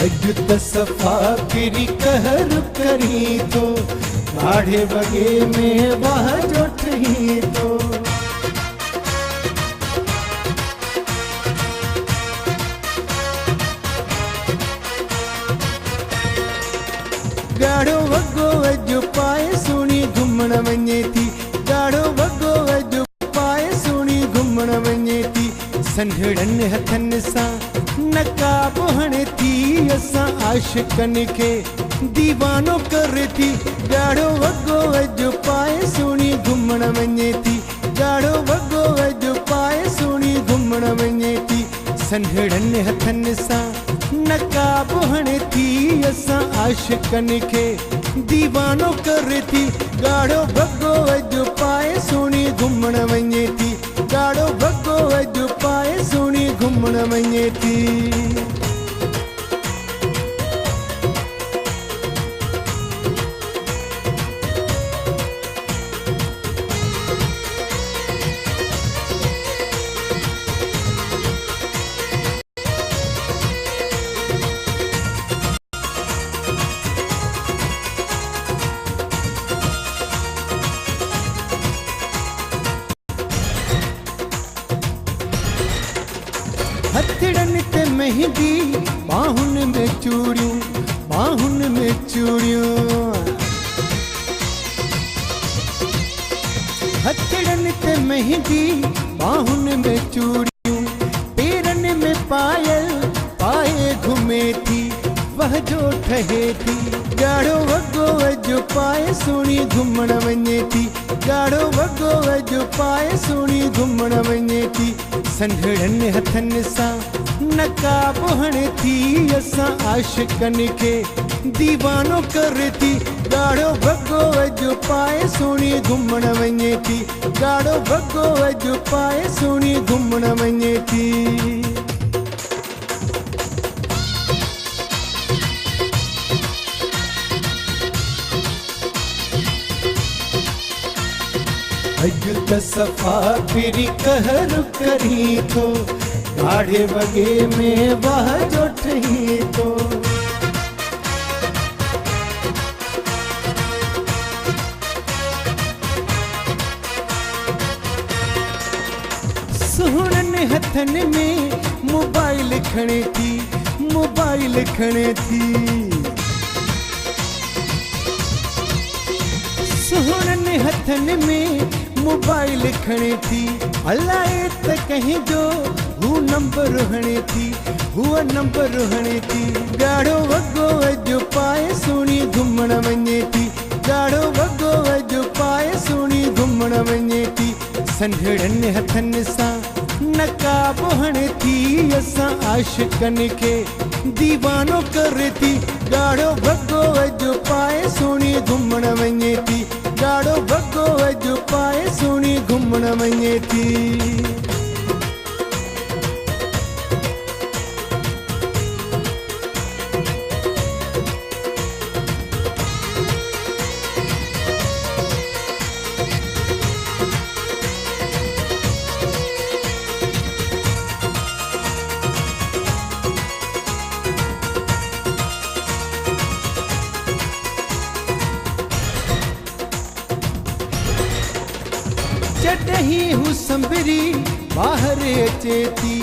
अॼु त सफ़ा किरी कहर करी तो ॻाढ़े वॻे में वाह जो ठही तो ॻाढ़ो वॻो अॼु पाए सुहिणी घुमण वञे थी ॻाढ़ो वॻो अॼु पाए सुहिणी घुमण वञे थी संढड़नि हथनि सां नकाब हणे थी असां आशिक़नि खे दीवानो करे थी ॻाढ़ो वॻो अॼु पाए सुहिणी घुमण वञे थी ॻाढ़ो वॻो अॼु पाए सुहिणी घुमण वञे थी संढड़नि हथनि सां नकाब हणे थी असां आशिक़नि खे दीवानो करे थी ॻाढ़ो वॻो अॼु पाए सुहिणी घुमण वञे थी ॻाढ़ो वॻो अॼु पाए सुहिणी घुमण वञे थी हथड़नि ते मेहंदी बाहुनि में चूड़ियूं बाहुनि में चूड़ियूं हथड़नि ते मेहंदी बाहुनि में चूड़ियूं पेरनि में पायल पाए घुमे थी वह जो ठहे थी ॻाढ़ो वॻो अॼु पाए सुहिणी घुमण वञे थी ॻाढ़ो वॻो अॼु पाए सुहिणी घुमण वञे थी संढड़नि हथनि सां नकाब हणे थी असां आशिक़नि खे दीवानो करे थी ॻाढ़ो वॻो अॼु पाए सुहिणी घुमण वञे थी ॻाढ़ो वॻो अॼु पाए सुहिणी घुमण वञे थी अॼु त सफ़ा किरी कहर करी तो ॻाढ़े वॻे में वाह जो ठही तो सुहिणनि हथनि में मोबाइल खणे थी मोबाइल खणे थी सुहिणनि हथनि में मोबाइल खणे थी अलाए त कंहिंजो हू नंबर हणे थी हूअ नंबर हणे थी ॻाढ़ो वॻो अॼु पाए सुहिणी घुमण वञे थी ॻाढ़ो वॻो अॼु पाए सुहिणी घुमण वञे थी संढड़नि हथनि सां नकाब हणे थी असां आशिक़नि खे दीवानो करे थी ॻाढ़ो वॻो अॼु पाए सुहिणी घुमण वञे थी ॻाढ़ो वॻो अॼु पाए सुहिणी घुमण वञे थी जॾहिं हू संभरी ॿाहिर अचे थी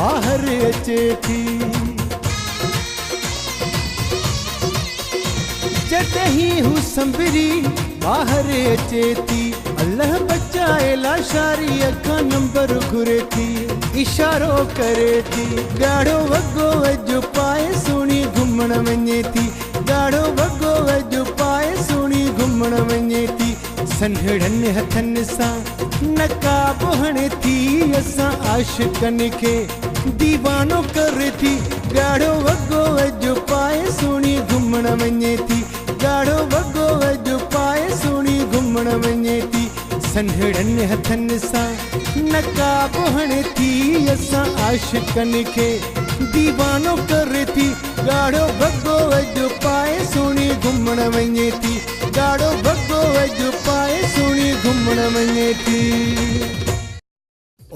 ॿाहिर अचे थी जॾहिं हू संभरी ॿाहिर अचे थी अल्लाह बचाए लाशारीअ खां नंबर घुरे थी इशारो करे थी ॻाढ़ो वॻो अॼु पाए सुहिणी घुमण वञे थी ॻाढ़ो वॻो अॼु पाए सुहिणी घुमण वञे थी संढड़नि हथनि सां नकाब हणे थी असां आशिक़नि खे दीवानो करे थी ॻाढ़ो वॻो अॼु पाए सुहिणी घुमण वञे थी ॻाढ़ो वॻो अॼु पाए सुहिणी घुमण वञे थी संढड़नि हथनि सां नकाब हणे थी असां आशिक़नि खे दीवानो करे थी ॻाढ़ो वॻो अॼु पाए सुहिणी घुमण वञे थी ॻाढ़ो वॻो अॼु पाए सुहिणी घुमण वञे थी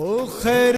ओ ख़ैर